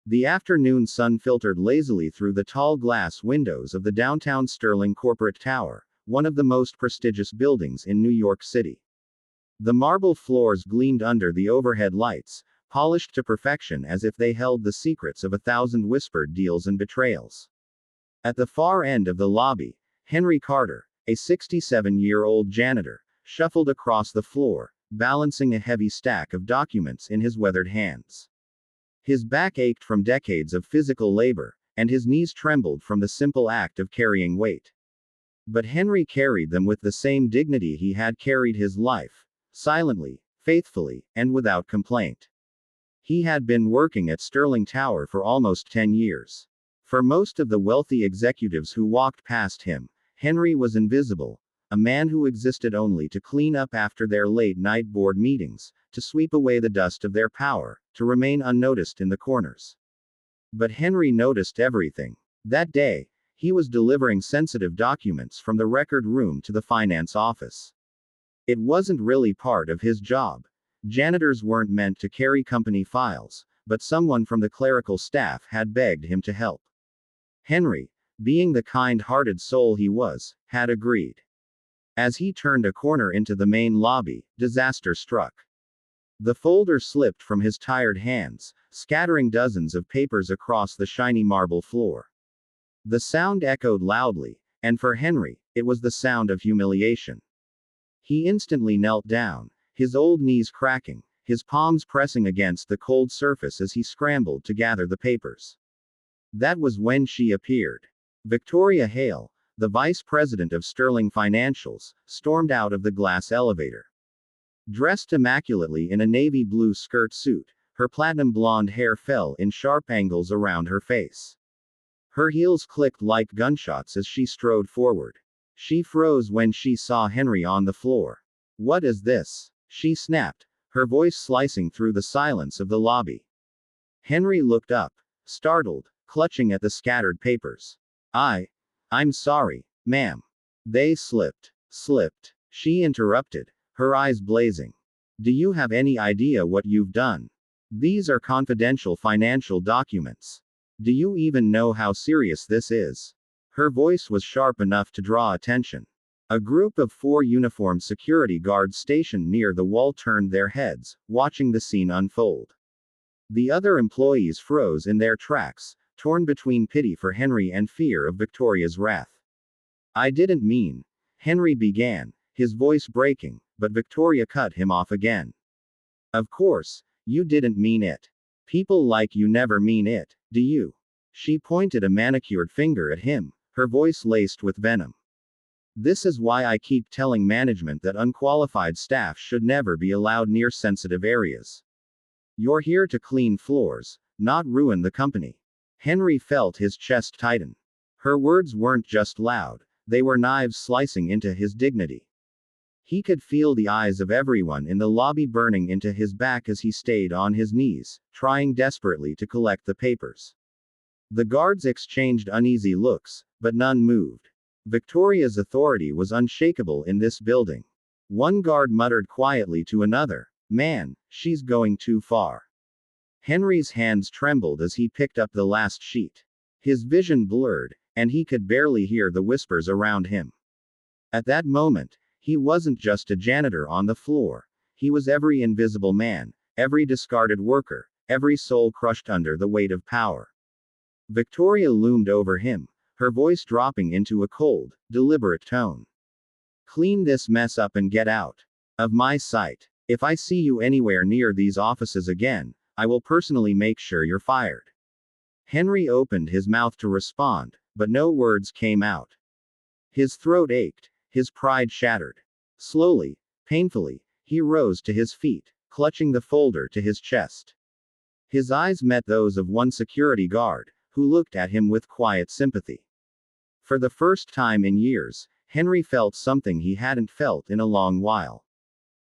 The afternoon sun filtered lazily through the tall glass windows of the downtown Sterling Corporate Tower, one of the most prestigious buildings in New York City. The marble floors gleamed under the overhead lights, polished to perfection as if they held the secrets of 1,000 whispered deals and betrayals. At the far end of the lobby, Henry Carter, a 67-year-old janitor, shuffled across the floor, balancing a heavy stack of documents in his weathered hands. His back ached from decades of physical labor, and his knees trembled from the simple act of carrying weight. But Henry carried them with the same dignity he had carried his life, silently, faithfully, and without complaint. He had been working at Sterling Tower for almost 10 years. For most of the wealthy executives who walked past him, Henry was invisible, a man who existed only to clean up after their late-night board meetings, to sweep away the dust of their power, to remain unnoticed in the corners. But Henry noticed everything. That day, he was delivering sensitive documents from the record room to the finance office. It wasn't really part of his job. Janitors weren't meant to carry company files, but someone from the clerical staff had begged him to help. Henry, being the kind-hearted soul he was, had agreed. As he turned a corner into the main lobby, disaster struck. The folder slipped from his tired hands, scattering dozens of papers across the shiny marble floor. The sound echoed loudly, and for Henry, it was the sound of humiliation. He instantly knelt down, his old knees cracking, his palms pressing against the cold surface as he scrambled to gather the papers. That was when she appeared. Victoria Hale, the vice president of Sterling Financials, stormed out of the glass elevator. Dressed immaculately in a navy blue skirt suit, her platinum blonde hair fell in sharp angles around her face. Her heels clicked like gunshots as she strode forward. She froze when she saw Henry on the floor. "What is this?" she snapped, her voice slicing through the silence of the lobby. Henry looked up, startled, clutching at the scattered papers. I'm sorry, ma'am. They slipped. She interrupted, her eyes blazing. "Do you have any idea what you've done? These are confidential financial documents. Do you even know how serious this is?" Her voice was sharp enough to draw attention. A group of 4 uniformed security guards stationed near the wall turned their heads, watching the scene unfold. The other employees froze in their tracks, torn between pity for Henry and fear of Victoria's wrath. "I didn't mean," Henry began, his voice breaking, but Victoria cut him off again. "Of course, you didn't mean it. People like you never mean it, do you?" She pointed a manicured finger at him, her voice laced with venom. "This is why I keep telling management that unqualified staff should never be allowed near sensitive areas. You're here to clean floors, not ruin the company." Henry felt his chest tighten. Her words weren't just loud, they were knives slicing into his dignity. He could feel the eyes of everyone in the lobby burning into his back as he stayed on his knees, trying desperately to collect the papers. The guards exchanged uneasy looks, but none moved. Victoria's authority was unshakable in this building. One guard muttered quietly to another, "Man, she's going too far." Henry's hands trembled as he picked up the last sheet. His vision blurred, and he could barely hear the whispers around him. At that moment, he wasn't just a janitor on the floor. He was every invisible man, every discarded worker, every soul crushed under the weight of power. Victoria loomed over him, her voice dropping into a cold, deliberate tone. "Clean this mess up and get out of my sight. If I see you anywhere near these offices again, I will personally make sure you're fired." Henry opened his mouth to respond, but no words came out. His throat ached, his pride shattered. Slowly, painfully, he rose to his feet, clutching the folder to his chest. His eyes met those of one security guard, who looked at him with quiet sympathy. For the first time in years, Henry felt something he hadn't felt in a long while.